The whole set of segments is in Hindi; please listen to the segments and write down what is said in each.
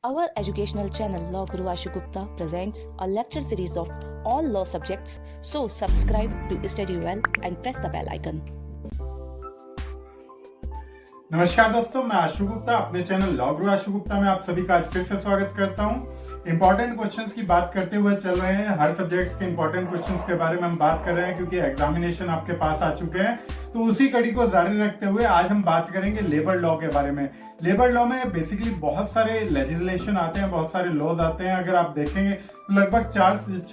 Our educational channel Law Guru Ashu Gupta presents a lecture series of all law subjects. So subscribe to study well and press the bell icon. नमस्कार दोस्तों, मैं आशु गुप्ता अपने चैनल लॉ गुरु आशु गुप्ता में आप सभी का आज फिर से स्वागत करता हूं। इंपॉर्टेंट क्वेश्चंस की बात करते हुए चल रहे हैं। हर सब्जेक्ट्स के इंपॉर्टेंट क्वेश्चंस के बारे में हम बात कर रहे हैं क्योंकि एग्जामिनेशन आपके पास आ चुके हैं। तो उसी कड़ी को जारी रखते हुए आज हम बात करेंगे लेबर लॉ के बारे में। लेबर लॉ में बेसिकली बहुत सारे लेजिस्लेशन आते हैं, बहुत सारे लॉज आते हैं। अगर आप देखेंगे तो लगभग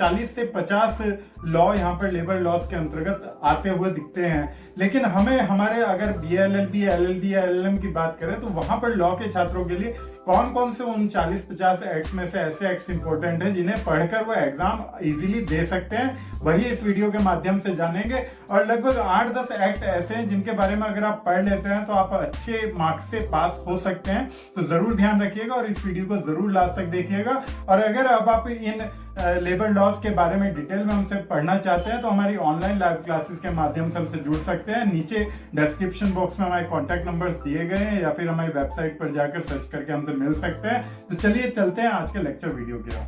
40 से 50 लॉ यहाँ पर लेबर लॉज के अंतर्गत आते हुए दिखते हैं। लेकिन हमें हमारे अगर BLLB, LLB या LLM की बात करें तो वहां पर लॉ के छात्रों के लिए कौन कौन से उन 40-50 एक्ट्स में से ऐसे एक्ट्स इंपॉर्टेंट हैं जिन्हें पढ़कर वो एग्जाम इजीली दे सकते हैं, वही इस वीडियो के माध्यम से जानेंगे। और लगभग 8-10 एक्ट ऐसे हैं जिनके बारे में अगर आप पढ़ लेते हैं तो आप अच्छे मार्क्स से पास हो सकते हैं। तो जरूर ध्यान रखिएगा और इस वीडियो को जरूर लास्ट तक देखिएगा। और अगर अब आप इन लेबर लॉज के बारे में डिटेल में हमसे पढ़ना चाहते हैं तो हमारी ऑनलाइन लाइव क्लासेस के माध्यम से हमसे जुड़ सकते हैं। नीचे डिस्क्रिप्शन बॉक्स में हमारे कॉन्टैक्ट नंबर्स दिए गए हैं या फिर हमारी वेबसाइट पर जाकर सर्च करके हमसे मिल सकते हैं। तो चलिए चलते हैं आज के लेक्चर वीडियो की ओर।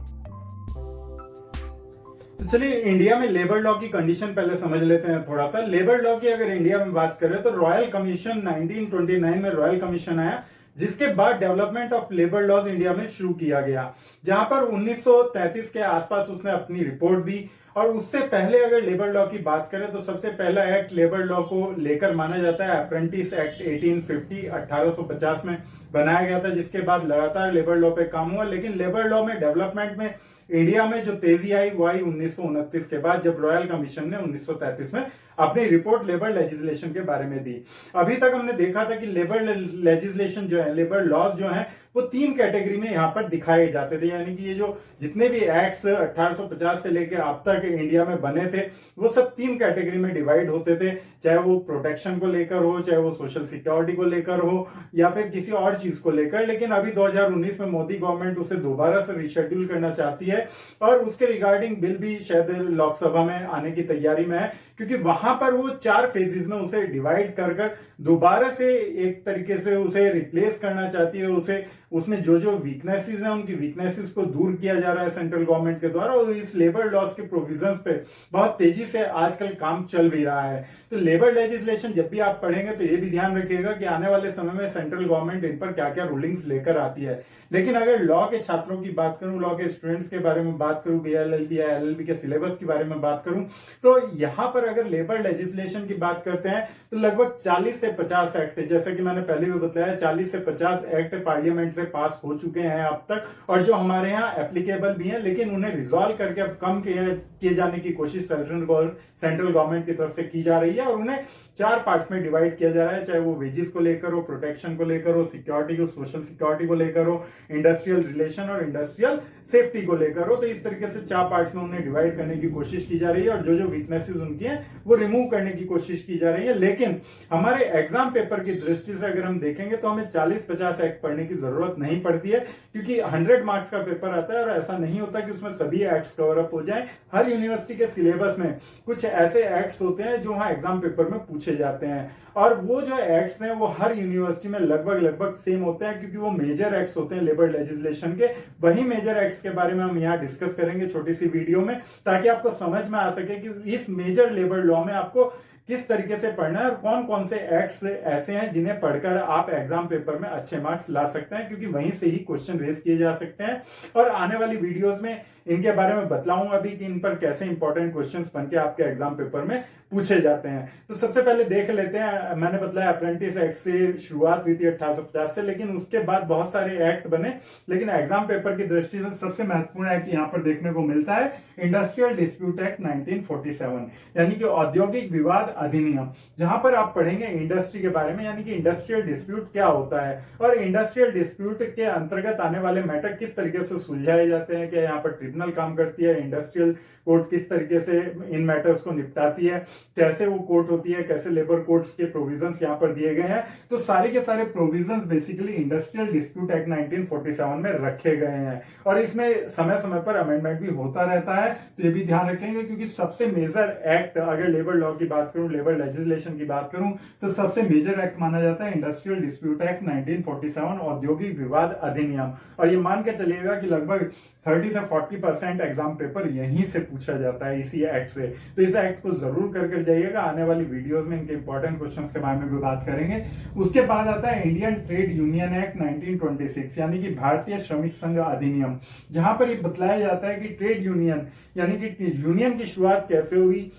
तो चलिए इंडिया में लेबर लॉ की कंडीशन पहले समझ लेते हैं थोड़ा सा। लेबर लॉ की अगर इंडिया में बात करें तो रॉयल कमीशन 1929 में रॉयल कमीशन आया, जिसके बाद development of labour laws India में शुरू किया गया, जहां पर 1933 के आसपास उसने अपनी रिपोर्ट दी। और उससे पहले अगर लेबर लॉ की बात करें तो सबसे पहला एक्ट लेबर लॉ को लेकर माना जाता है अप्रेंटिस एक्ट 1850 में बनाया गया था, जिसके बाद लगातार लेबर लॉ पे काम हुआ। लेकिन लेबर लॉ में डेवलपमेंट में इंडिया में जो तेजी आई वो आई 1929 के बाद, जब रॉयल कमीशन ने 1933 में अपनी रिपोर्ट लेबर लेजिस्लेशन के बारे में दी। अभी तक हमने देखा था कि लेबर लेजिस्लेशन जो है, लेबर लॉज जो है, वो 3 कैटेगरी में यहाँ पर दिखाए जाते थे। यानी कि ये जो जितने भी एक्ट्स 1850 से लेकर अब तक इंडिया में बने थे वो सब 3 कैटेगरी में डिवाइड होते थे। चाहे वो प्रोटेक्शन को लेकर हो, चाहे वो सोशल सिक्योरिटी को लेकर हो, या फिर किसी और चीज को लेकर। लेकिन अभी 2019 में मोदी गवर्नमेंट उसे दोबारा से रिशेड्यूल करना चाहती है और उसके रिगार्डिंग बिल भी शायद लोकसभा में आने की तैयारी में है, क्योंकि वहां पर वो 4 फेजेस में उसे डिवाइड कर दोबारा से एक तरीके से उसे रिप्लेस करना चाहती है। उसे उसमें जो जो वीकनेसेस हैं उनकी वीकनेसेस को दूर किया जा रहा है सेंट्रल गवर्नमेंट के द्वारा। और इस लेबर लॉज के प्रोविजंस पे बहुत तेजी से आजकल काम चल भी रहा है। तो लेबर लेजिस्लेशन जब भी आप पढ़ेंगे तो ये भी ध्यान रखिएगा कि आने वाले समय में सेंट्रल गवर्नमेंट इन पर क्या क्या रूलिंग्स लेकर आती है। लेकिन अगर लॉ के छात्रों की बात करूं, लॉ के स्टूडेंट्स के बारे में बात करूं, BLLB या LLB के सिलेबस के बारे में बात करूं, तो यहां पर अगर लेबर लेजिस्लेशन की बात करते हैं तो लगभग 40 से 50 एक्ट, जैसे कि मैंने पहले भी बताया, 40 से 50 एक्ट पार्लियामेंट से पास हो चुके हैं अब तक, और जो हमारे यहाँ एप्लीकेबल भी हैं। लेकिन उन्हें रिजॉल्व करके अब कम किए जाने की कोशिश सेंट्रल गवर्नमेंट की तरफ से की जा रही है और उन्हें 4 पार्ट्स में डिवाइड किया जा रहा है। चाहे वो वेजेस को लेकर हो, प्रोटेक्शन को लेकर हो, सिक्योरिटी को, सोशल सिक्योरिटी को लेकर हो, इंडस्ट्रियल रिलेशन और इंडस्ट्रियल सेफ्टी को लेकर हो। तो इस तरीके से 4 पार्ट्स में उन्हें डिवाइड करने की कोशिश की जा रही है और जो जो वीकनेसेस उनकी हैं वो रिमूव करने की कोशिश की जा रही है। लेकिन हमारे एग्जाम पेपर की दृष्टि से अगर हम देखेंगे तो हमें 40-50 एक्ट पढ़ने की जरूरत नहीं पड़ती है, क्योंकि 100 मार्क्स का पेपर आता है और ऐसा नहीं होता कि उसमें सभी एक्ट्स कवर अप हो जाए। हर यूनिवर्सिटी के सिलेबस में कुछ ऐसे एक्ट्स होते हैं जो वहां एग्जाम पेपर में पूछे जाते हैं, और वो जो एक्ट्स हैं वो हर यूनिवर्सिटी में लगभग सेम होते हैं, क्योंकि वो मेजर एक्ट्स होते हैं लेबर लेजिस्लेशन के। वही मेजर एक्ट्स के बारे में हम यहाँ डिस्कस करेंगे छोटी सी वीडियो में, ताकि आपको समझ में आ सके कि इस मेजर लेबर लॉ में आपको किस तरीके से पढ़ना है और कौन कौन से एक्ट्स ऐसे हैं जिन्हें पढ़कर आप एग्जाम पेपर में अच्छे मार्क्स ला सकते हैं, क्योंकि वहीं से ही क्वेश्चन रेज किए जा सकते हैं। और आने वाली वीडियोस में इनके बारे में बतलाऊंगा भी कि इन पर कैसे इंपॉर्टेंट क्वेश्चंस बनके आपके एग्जाम पेपर में पूछे जाते हैं। तो सबसे पहले देख लेते हैं, मैंने बताया अप्रेंटिस एक्ट से शुरुआत हुई थी 1850 से, लेकिन उसके बाद बहुत सारे एक्ट बने। लेकिन एग्जाम पेपर की दृष्टि से सबसे महत्वपूर्ण एक्ट यहाँ पर देखने को मिलता है इंडस्ट्रियल डिस्प्यूट एक्ट 1947, यानी कि औद्योगिक विवाद अधिनियम, जहां पर आप पढ़ेंगे इंडस्ट्री के बारे में, यानी कि इंडस्ट्रियल डिस्प्यूट क्या होता है और इंडस्ट्रियल डिस्प्यूट के अंतर्गत आने वाले मैटर किस तरीके से सुलझाए जाते हैं, क्या यहाँ पर ट्रिब्यूनल काम करती है, इंडस्ट्रियल कोर्ट किस तरीके से इन मैटर्स को निपटाती है, कैसे वो कोर्ट होती है, कैसे लेबर कोर्ट्स के प्रोविजंस यहाँ पर दिए गए हैं। तो सारे के सारे provisions basically industrial dispute act 1947 में रखे गए हैं और इसमें समय समय पर अमेंडमेंट भी होता रहता है। तो ये भी ध्यान रखेंगे क्योंकि सबसे मेजर एक्ट, अगर लेबर लॉ की बात करूं, लेबर लेजिस्लेशन की बात करूं, तो सबसे मेजर एक्ट माना जाता है इंडस्ट्रियल डिस्प्यूट एक्ट 1947, औद्योगिक विवाद अधिनियम। और ये मान के चलिएगा कि लगभग 30 से 40% एग्जाम पेपर यहीं से पूछा जाता है, इसी एक्ट से। तो इस एक्ट को जरूर करके जाइएगा। आने वाली वीडियोस में इनके इंपॉर्टेंट क्वेश्चंस के बारे में भी बात करेंगे। उसके बाद आता है इंडियन ट्रेड यूनियन एक्ट 1926, यानी कि भारतीय श्रमिक संघ अधिनियम, जहां पर ये बतलाया जाता है कि ट्रेड यूनियन यानी कि यूनियन की शुरुआत कैसे हुई।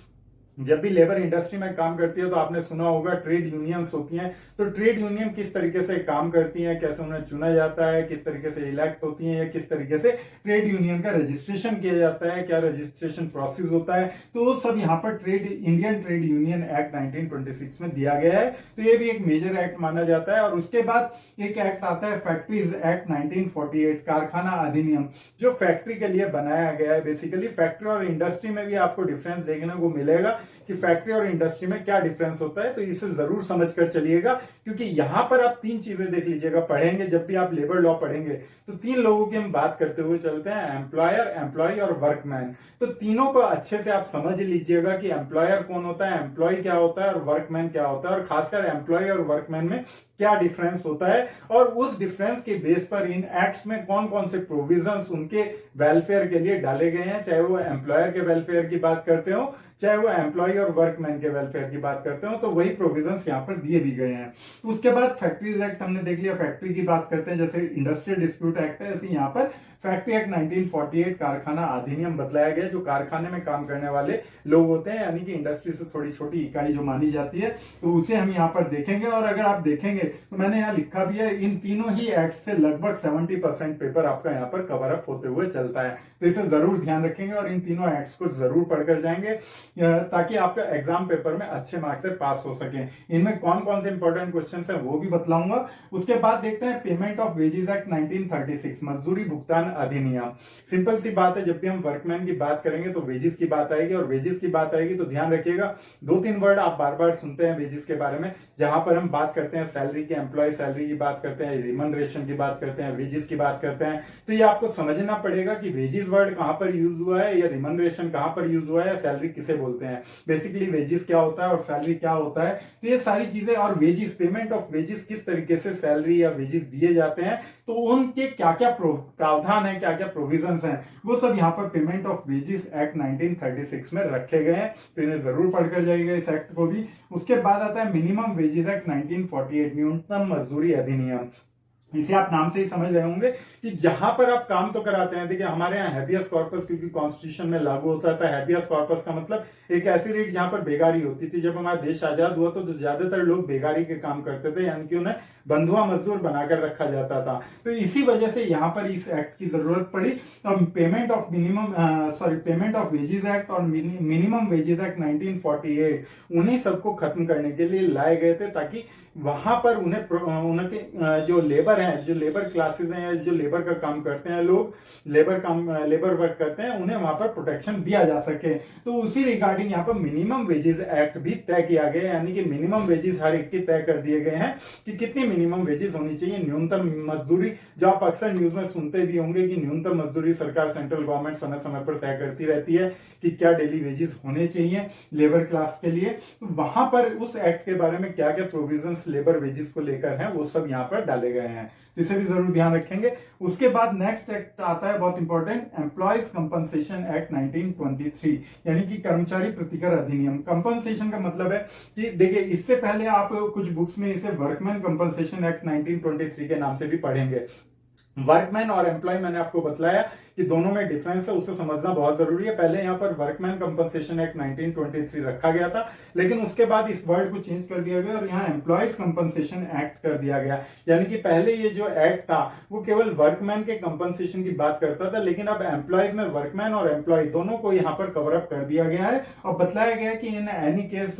जब भी लेबर इंडस्ट्री में काम करती है तो आपने सुना होगा ट्रेड यूनियंस होती हैं। तो ट्रेड यूनियन किस तरीके से काम करती हैं, कैसे उन्हें चुना जाता है, किस तरीके से इलेक्ट होती हैं, या किस तरीके से ट्रेड यूनियन का रजिस्ट्रेशन किया जाता है, क्या रजिस्ट्रेशन प्रोसेस होता है, तो वो सब यहाँ पर इंडियन ट्रेड यूनियन एक्ट 1926 में दिया गया है। तो ये भी एक मेजर एक्ट माना जाता है। और उसके बाद एक एक्ट आता है फैक्ट्रीज एक्ट 1948, कारखाना अधिनियम, जो फैक्ट्री के लिए बनाया गया है। बेसिकली फैक्ट्री और इंडस्ट्री में भी आपको डिफरेंस देखने को मिलेगा कि फैक्ट्री और इंडस्ट्री में क्या डिफरेंस होता है। तो इसे जरूर समझ कर चलिएगा, क्योंकि यहां पर आप तीन चीजें देख लीजिएगा, पढ़ेंगे जब भी आप लेबर लॉ पढ़ेंगे तो तीन लोगों की हम बात करते हुए चलते हैं, एम्प्लॉयर, एम्प्लॉय और वर्कमैन। तो तीनों को अच्छे से आप समझ लीजिएगा कि एम्प्लॉयर कौन होता है, एम्प्लॉय क्या होता है और वर्कमैन क्या होता है, और खासकर एम्प्लॉय और वर्कमैन में क्या डिफरेंस होता है, और उस डिफरेंस के बेस पर इन एक्ट्स में कौन कौन से प्रोविजंस उनके वेलफेयर के लिए डाले गए हैं, चाहे वो एम्प्लॉयर के वेलफेयर की बात करते हो, चाहे वो एम्प्लॉय और वर्कमैन के वेलफेयर की बात करते हो। तो वही प्रोविजंस यहाँ पर दिए भी गए हैं। उसके बाद फैक्ट्रीज एक्ट हमने देख लिया, फैक्ट्री की बात करते हैं, जैसे इंडस्ट्रियल डिस्प्यूट एक्ट है, ऐसे यहाँ पर फैक्ट्री एक्ट 1948 कारखाना अधिनियम बतलाया गया, जो कारखाने में काम करने वाले लोग होते हैं, यानी कि इंडस्ट्री से थोड़ी छोटी इकाई जो मानी जाती है, तो उसे हम यहाँ पर देखेंगे। और अगर आप देखेंगे तो मैंने यहाँ लिखा भी है, इन तीनों ही एक्ट से लगभग 70% पेपर आपका यहाँ पर कवर अप होते हुए चलता है। तो इसे जरूर ध्यान रखेंगे और इन तीनों एक्ट्स को जरूर पढ़कर जाएंगे, ताकि आपका एग्जाम पेपर में अच्छे मार्क्स से पास हो सके। इनमें कौन कौन से इंपॉर्टेंट क्वेश्चन है वो भी बतलाऊंगा। उसके बाद देखते हैं पेमेंट ऑफ वेजेस एक्ट 1936, मजदूरी भुगतान अधिनियम। सिंपल सी बात है, जब भी हम वर्कमैन की बात करेंगे तो वेजेस की बात आएगी, और वेजेस की बात आएगी तो ध्यान रखिएगा, दो तीन वर्ड आप बार बार सुनते हैं वेजेस के बारे में, जहां पर हम बात करते हैं सैलरी की, एम्प्लॉय सैलरी की बात करते हैं, रिमनरेशन की बात करते हैं, वेजेस की बात करते हैं। तो ये आपको समझना पड़ेगा कि वेजेस वर्ड कहां पर यूज हुआ है, या रिमनरेशन कहां पर यूज हुआ है, या सैलरी किसे बोलते हैं, बेसिकली वेजेस क्या होता है और सैलरी क्या होता है। तो ये सारी चीजें, और वेजेस, पेमेंट ऑफ वेजेस, किस तरीके से सैलरी या वेजेस दिए जाते हैं, तो उनके क्या क्या प्रावधान है, क्या क्या प्रोविजंस हैं, वो सब यहाँ पर पेमेंट ऑफ वेजेस एक्ट 1936 में रखे गए हैं। तो इन्हें जरूर पढ़कर जाइएगा, इस एक्ट को भी। उसके बाद आता है मिनिमम वेजेस एक्ट 1948, न्यूनतम मजदूरी अधिनियम। इसे आप नाम से ही समझ रहे होंगे कि जहां पर आप काम तो कराते हैं। देखिए हमारे यहाँ हैबियस कॉर्पस क्योंकि कॉन्स्टिट्यूशन में लागू होता था, हैबियस कॉर्पस का मतलब एक ऐसी रीट जहां पर बेगारी होती थी। जब हमारा देश आजाद हुआ तो ज्यादातर लोग बेगारी के काम करते थे, यानी कि उन्हें बंधुआ मजदूर बनाकर रखा जाता था। तो इसी वजह से यहाँ पर इस एक्ट की जरूरत पड़ी। Payment of payment of wages act और मिनिमम वेजेस एक्ट 1948 उन्हीं सबको खत्म करने के लिए लाए गए थे, ताकि वहां पर उनके जो लेबर हैं, जो लेबर क्लासेस हैं, जो लेबर का काम करते हैं लोग, लेबर वर्क करते हैं, उन्हें वहां पर प्रोटेक्शन दिया जा सके। तो उसी रिगार्डिंग यहाँ पर मिनिमम वेजेस एक्ट भी तय किया गया, यानी कि मिनिमम वेजेस हर एक की तय कर दिए गए हैं कि कितनी मिनिमम वेजेस होनी चाहिए। न्यूनतम मजदूरी, जो आप अक्सर न्यूज में सुनते भी होंगे कि न्यूनतम मजदूरी सरकार, सेंट्रल गवर्नमेंट समय समय पर तय करती रहती है कि क्या डेली वेजेस होने चाहिए लेबर क्लास के लिए। तो वहां पर उस एक्ट के बारे में क्या क्या प्रोविजंस लेबर वेजेस को लेकर हैं, वो सब यहाँ पर डाले गए हैं। तो इसे भी जरूर ध्यान रखेंगे। उसके बाद नेक्स्ट एक्ट आता है बहुत इंपॉर्टेंट, एम्प्लॉयज कंपनसेशन एक्ट 1923, यानी कि कर्मचारी प्रतिकर अधिनियम। कंपनसेशन का मतलब है कि देखिए, इससे पहले आप कुछ बुक्स में इसे वर्कमैन कंपनसेशन एक्ट 1923 के नाम से भी पढ़ेंगे। वर्कमैन और एम्प्लॉय मैंने आपको बतलाया कि दोनों में डिफरेंस है, उसे समझना बहुत जरूरी है। पहले यहाँ पर वर्कमैन कंपनसेशन एक्ट 1923 रखा गया था, लेकिन उसके बाद इस वर्ड को चेंज कर दिया गया और यहाँ एम्प्लॉयज कंपनसेशन एक्ट कर दिया गया। यानी कि पहले ये जो एक्ट था वो केवल वर्कमैन के कंपनसेशन की बात करता था, लेकिन अब एम्प्लॉयज में वर्कमैन और एम्प्लॉय दोनों को यहाँ पर कवर अप कर दिया गया है और बतलाया गया कि इन एनी केस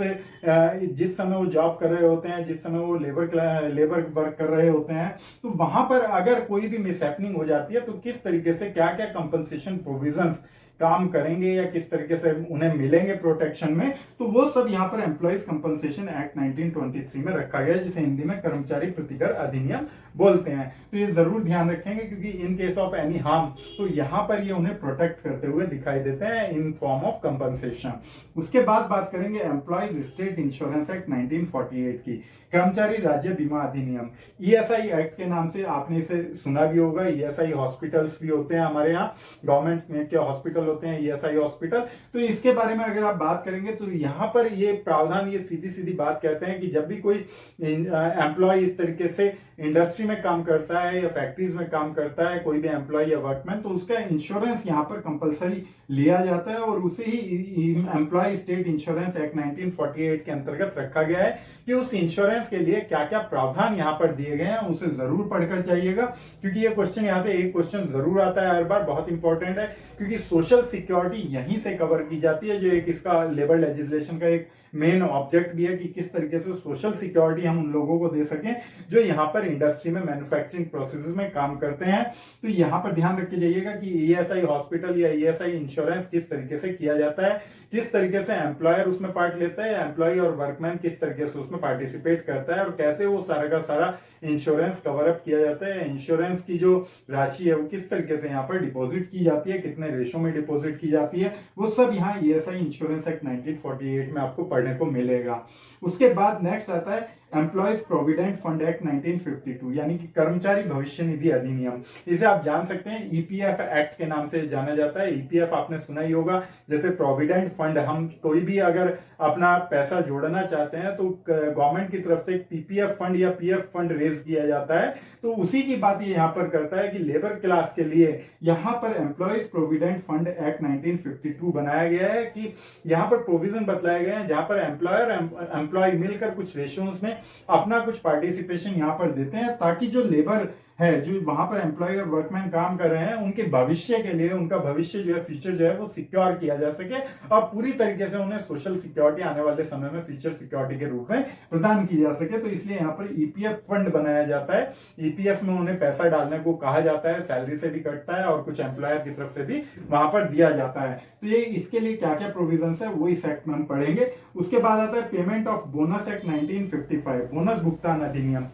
जिस समय वो जॉब कर रहे होते हैं, जिस समय वो लेबर वर्क कर रहे होते हैं, तो वहां पर अगर कोई भी मिसहैपनिंग हो जाती है तो किस तरीके से क्या क्या कंपनसेशन प्रोविजंस काम करेंगे या किस तरीके से उन्हें मिलेंगे प्रोटेक्शन में, तो वो सब यहाँ पर एम्प्लॉइज कंपनसेशन एक्ट 1923 में रखा गया है, जिसे हिंदी में कर्मचारी प्रतिकर अधिनियम बोलते हैं। तो ये जरूर ध्यान रखेंगे, क्योंकि in case of any harm तो यहाँ पर ये उन्हें प्रोटेक्ट करते हुए दिखाई देते हैं इन फॉर्म ऑफ कंपनसेशन। उसके बाद बात करेंगे एम्प्लॉइज स्टेट इंश्योरेंस एक्ट 1948 की, कर्मचारी राज्य बीमा अधिनियम। ईएसआई एक्ट के नाम से आपने इसे सुना भी होगा। ईएसआई हॉस्पिटल्स भी होते हैं हमारे यहाँ, गवर्नमेंट के हॉस्पिटल होते हैं ईएसआई हॉस्पिटल। तो इसके बारे में अगर आप बात करेंगे तो यहाँ पर ये प्रावधान ये सीधी सीधी बात कहते हैं कि जब भी कोई एम्प्लॉय इस तरीके से इंडस्ट्री में काम करता है या फैक्ट्रीज में काम करता है, कोई भी एम्प्लॉय या वर्कमैन, तो उसका इंश्योरेंस यहाँ पर कंपलसरी लिया जाता है और उसे ही एम्प्लॉय स्टेट इंश्योरेंस एक्ट 1948 के अंतर्गत रखा गया है कि उस इंश्योरेंस के लिए क्या क्या प्रावधान यहाँ पर दिए गए हैं, उसे जरूर पढ़कर जाइएगा, क्योंकि ये क्वेश्चन यहाँ से एक क्वेश्चन जरूर आता है हर बार, बहुत इंपॉर्टेंट है, क्योंकि सोशल सिक्योरिटी यहीं से कवर की जाती है, जो एक इसका लेबर लेजिस्लेशन का एक मेन ऑब्जेक्ट भी है कि किस तरीके से सोशल सिक्योरिटी हम उन लोगों को दे सकें जो यहाँ पर इंडस्ट्री में मैन्युफैक्चरिंग प्रोसेसेस में काम करते हैं। तो यहाँ पर ध्यान रख के जाइएगा कि ईएसआई हॉस्पिटल या ईएसआई इंश्योरेंस किस तरीके से किया जाता है, किस तरीके से एम्प्लॉयर उसमें पार्ट लेता है, एम्प्लॉय और वर्कमैन किस तरीके से उसमें पार्टिसिपेट करता है, और कैसे वो सारा का सारा इंश्योरेंस कवर अप किया जाता है। इंश्योरेंस की जो राशि है वो किस तरीके से यहाँ पर डिपॉजिट की जाती है, कितने रेशो में डिपॉजिट की जाती है, वो सब यहाँ ईएसआई इंश्योरेंस एक्ट 1948 में आपको पढ़ने को मिलेगा। उसके बाद नेक्स्ट आता है एम्प्लॉयज प्रोविडेंट फंड एक्ट 1952, यानी कि कर्मचारी भविष्य निधि अधिनियम। इसे आप जान सकते हैं ईपीएफ एक्ट के नाम से जाना जाता है। ईपीएफ आपने सुना ही होगा, जैसे प्रोविडेंट फंड, हम कोई भी अगर अपना पैसा जोड़ना चाहते हैं तो गवर्नमेंट की तरफ से एक पीपीएफ फंड या पीएफ फंड रेज किया जाता है, तो उसी की बात ये यहाँ पर करता है कि लेबर क्लास के लिए यहाँ पर एम्प्लॉयज प्रोविडेंट फंड एक्ट 1952 बनाया गया है कि यहाँ पर प्रोविजन बतलाए गए हैं जहां पर एम्प्लॉयर एम्प्लॉय मिलकर कुछ रेशियोज में अपना कुछ पार्टिसिपेशन यहाँ पर देते हैं, ताकि जो लेबर है, जो वहां पर एम्प्लॉय और वर्कमैन काम कर रहे हैं, उनके भविष्य के लिए, उनका भविष्य जो है, फ्यूचर जो है वो सिक्योर किया जा सके और पूरी तरीके से उन्हें सोशल सिक्योरिटी आने वाले समय में फ्यूचर सिक्योरिटी के रूप में प्रदान की जा सके। तो इसलिए यहाँ पर ईपीएफ फंड बनाया जाता है। ईपीएफ में उन्हें पैसा डालने को कहा जाता है, सैलरी से भी कटता है और कुछ एम्प्लॉयर की तरफ से भी वहां पर दिया जाता है। तो ये इसके लिए क्या क्या प्रोविजन है वो इस एक्ट में हम पढ़ेंगे। उसके बाद आता है payment of bonus act 1955, bonus भुगतान अधिनियम।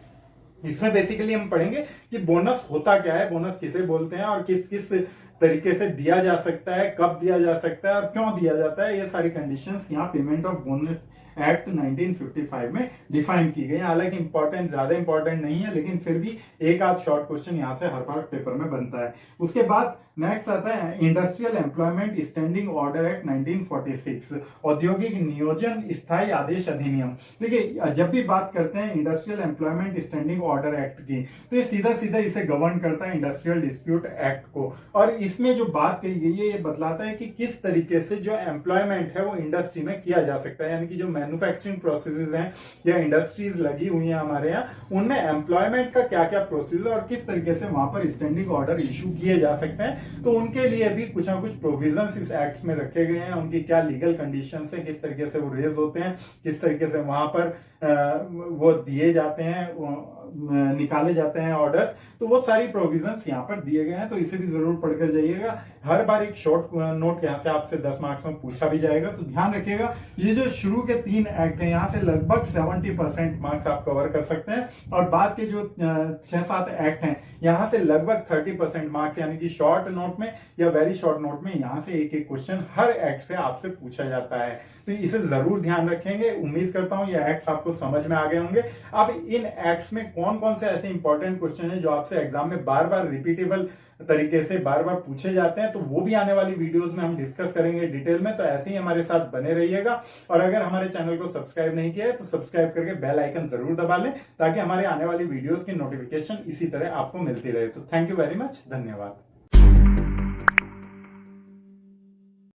इसमें बेसिकली हम पढ़ेंगे कि बोनस होता क्या है, बोनस किसे बोलते हैं और किस किस तरीके से दिया जा सकता है, कब दिया जा सकता है और क्यों दिया जाता है, ये सारी कंडीशंस यहाँ पेमेंट ऑफ बोनस एक्ट 1955 में डिफाइन की गई। हालांकि इंपॉर्टेंट, ज्यादा इंपॉर्टेंट नहीं है, लेकिन फिर भी एक आध शॉर्ट क्वेश्चन यहाँ से हर बार पेपर में बनता है। उसके बाद नेक्स्ट आता है industrial employment standing order act 1946, औद्योगिक नियोजन स्थायी आदेश अधिनियम। देखिए, जब भी बात करते हैं industrial employment standing order act की, तो ये सीधा सीधा इसे गवर्न करता है इंडस्ट्रियल डिस्प्यूट एक्ट को, और इसमें जो बात कही गई है ये बतलाता है कि किस तरीके से जो एम्प्लॉयमेंट है वो इंडस्ट्री में किया जा सकता है, यानी कि जो मैन्युफैक्चरिंग प्रोसेसेस हैं या इंडस्ट्रीज लगी हुई हैं हमारे यहाँ, उनमें एम्प्लॉयमेंट का क्या क्या प्रोसेस और किस तरीके से वहां पर स्टैंडिंग ऑर्डर इशू किए जा सकते हैं। तो उनके लिए भी कुछ ना कुछ प्रोविजंस इस एक्ट्स में रखे गए हैं, उनकी क्या लीगल कंडीशंस है, किस तरीके से वो रेज होते हैं, किस तरीके से वहां पर वो दिए जाते हैं, निकाले जाते हैं ऑर्डर्स, तो वो सारी प्रोविजंस यहाँ पर दिए गए हैं। तो इसे भी जरूर पढ़कर जाइएगा। हर बार एक शॉर्ट नोट यहाँ से आपसे 10 मार्क्स में पूछा भी जाएगा, तो ध्यान रखिएगा। ये जो शुरू के 3 एक्ट हैं, यहाँ से लगभग 70% मार्क्स आप कवर कर सकते हैं, और बाद के जो 6-7 एक्ट हैं, यहाँ से लगभग 30% मार्क्स, यानी कि शॉर्ट नोट में या वेरी शॉर्ट नोट में यहाँ से एक एक क्वेश्चन हर एक्ट से आपसे पूछा जाता है। तो इसे जरूर ध्यान रखेंगे। उम्मीद करता हूँ ये एक्ट्स आपको समझ में आ गए होंगे। अब इन एक्ट्स में कौन कौन से ऐसे इंपॉर्टेंट क्वेश्चन है जो आपसे एग्जाम में बार बार रिपीटेबल तरीके से बार बार पूछे जाते हैं, तो वो भी आने वाली वीडियोस में हम डिस्कस करेंगे डिटेल में। तो ऐसे ही हमारे साथ बने रहिएगा, और अगर हमारे चैनल को सब्सक्राइब नहीं किया है तो सब्सक्राइब करके बेल आइकन जरूर दबा लें, ताकि हमारे आने वाली वीडियोस की नोटिफिकेशन इसी तरह आपको मिलती रहे। तो थैंक यू वेरी मच, धन्यवाद।